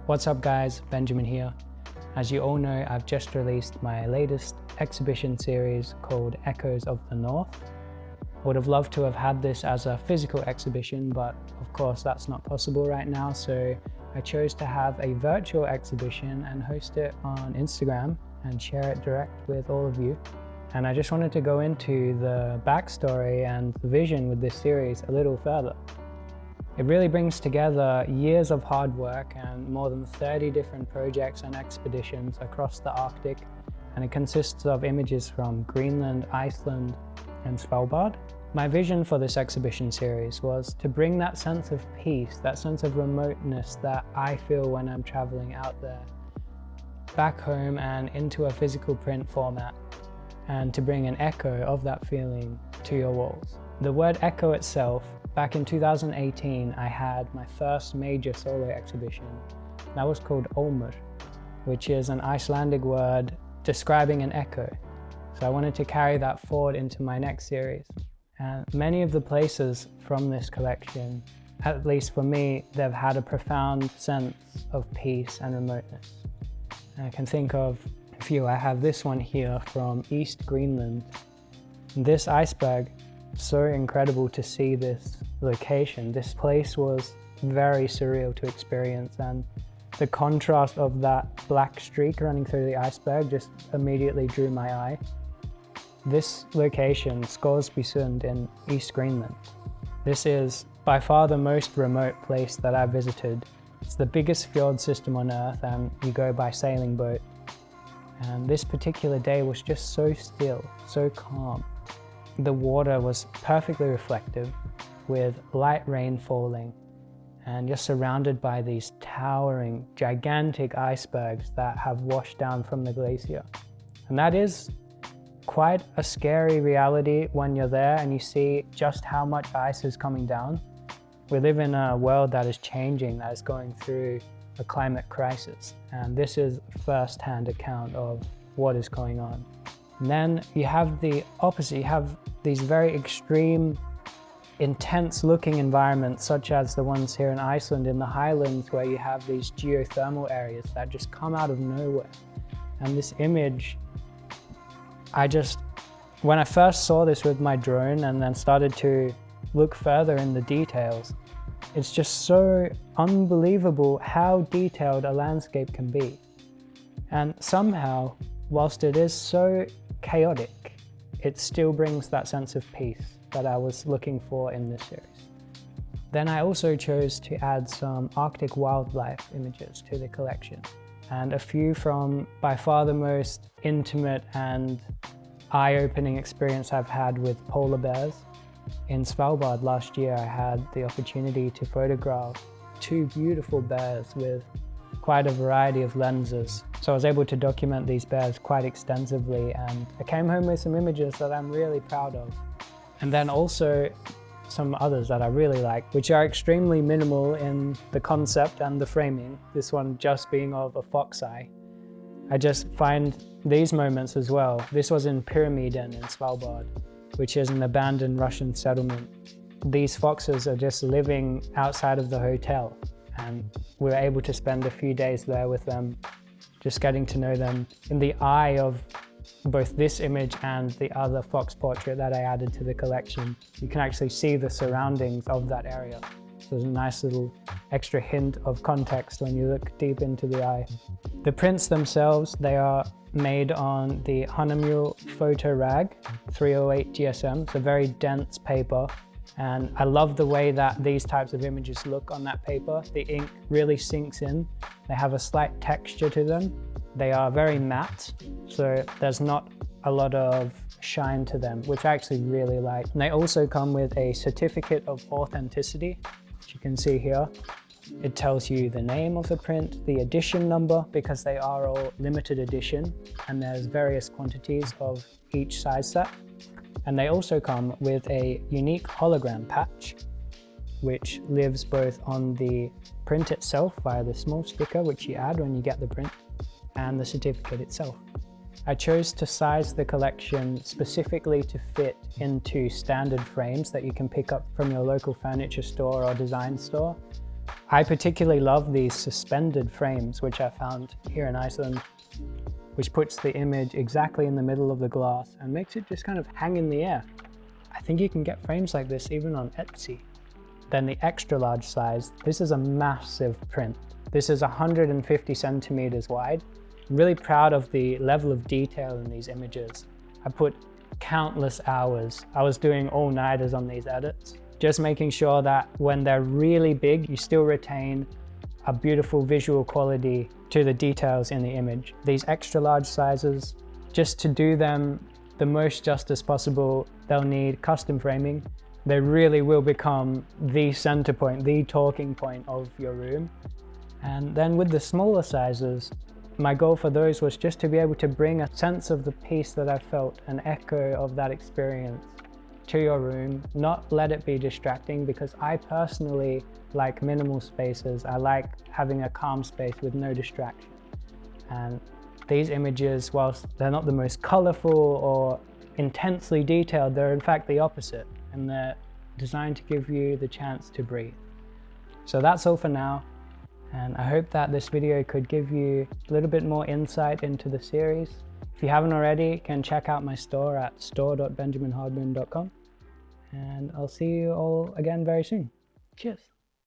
What's up guys, Benjamin here. As you all know, I've just released my latest exhibition series called Echoes of the North. I would have loved to have had this as a physical exhibition, but of course that's not possible right now, so I chose to have a virtual exhibition and host it on Instagram and share it direct with all of you. And I just wanted to go into the backstory and the vision with this series a little further. It really brings together years of hard work and more than 30 different projects and expeditions across the Arctic, and it consists of images from Greenland, Iceland, and Svalbard. My vision for this exhibition series was to bring that sense of peace, that sense of remoteness that I feel when I'm traveling out there, back home and into a physical print format, and to bring an echo of that feeling to your walls. The word echo itself, back in 2018, I had my first major solo exhibition. That was called Olmur, which is an Icelandic word describing an echo. So I wanted to carry that forward into my next series. And many of the places from this collection, at least for me, they've had a profound sense of peace and remoteness. And I can think of a few. I have this one here from East Greenland. This iceberg, so incredible to see this location. This place was very surreal to experience, and the contrast of that black streak running through the iceberg just immediately drew my eye. This location, Scoresbysund in East Greenland, this is by far the most remote place that I've visited. It's the biggest fjord system on Earth, and you go by sailing boat. And this particular day was just so still, so calm. The water was perfectly reflective, with light rain falling, and you're surrounded by these towering, gigantic icebergs that have washed down from the glacier. And that is quite a scary reality when you're there and you see just how much ice is coming down. We live in a world that is changing, that is going through a climate crisis, and this is a first-hand account of what is going on. And then you have the opposite. You have these very extreme, intense looking environments, such as the ones here in Iceland in the highlands, where you have these geothermal areas that just come out of nowhere. And this image, when I first saw this with my drone and then started to look further in the details, it's just so unbelievable how detailed a landscape can be. And somehow, whilst it is so chaotic, it still brings that sense of peace that I was looking for in this series. Then I also chose to add some Arctic wildlife images to the collection, and a few from by far the most intimate and eye-opening experience I've had with polar bears. In Svalbard last year, I had the opportunity to photograph two beautiful bears with quite a variety of lenses. So I was able to document these bears quite extensively, and I came home with some images that I'm really proud of. And then also some others that I really like, which are extremely minimal in the concept and the framing. This one just being of a fox eye. I just find these moments as well. This was in Pyramiden in Svalbard, which is an abandoned Russian settlement. These foxes are just living outside of the hotel, and we were able to spend a few days there with them, just getting to know them. In the eye of both this image and the other fox portrait that I added to the collection, you can actually see the surroundings of that area. So there's a nice little extra hint of context when you look deep into the eye. The prints themselves, they are made on the Hanamule Photo Rag 308 GSM. It's a very dense paper, and I love the way that these types of images look on that paper. The ink really sinks in. They have a slight texture to them. They are very matte, so there's not a lot of shine to them, which I actually really like. And they also come with a certificate of authenticity, which you can see here. It tells you the name of the print, the edition number, because they are all limited edition, and there's various quantities of each size set. And they also come with a unique hologram patch, which lives both on the print itself via the small sticker which you add when you get the print, and the certificate itself. I chose to size the collection specifically to fit into standard frames that you can pick up from your local furniture store or design store. I particularly love these suspended frames, which I found here in Iceland, which puts the image exactly in the middle of the glass and makes it just kind of hang in the air. I think you can get frames like this even on Etsy. Then the extra large size, this is a massive print. This is 150 centimeters wide. I'm really proud of the level of detail in these images. I put countless hours. I was doing all-nighters on these edits, just making sure that when they're really big, you still retain a beautiful visual quality to the details in the image. These extra large sizes, just to do them the most justice possible, they'll need custom framing. They really will become the center point, the talking point of your room. And then with the smaller sizes, my goal for those was just to be able to bring a sense of the piece that I felt, an echo of that experience to your room, not let it be distracting, because I personally like minimal spaces. I like having a calm space with no distraction. And these images, whilst they're not the most colorful or intensely detailed, they're in fact the opposite, and they're designed to give you the chance to breathe. So that's all for now. And I hope that this video could give you a little bit more insight into the series. If you haven't already, you can check out my store at store.benjaminhardman.com. And I'll see you all again very soon. Cheers.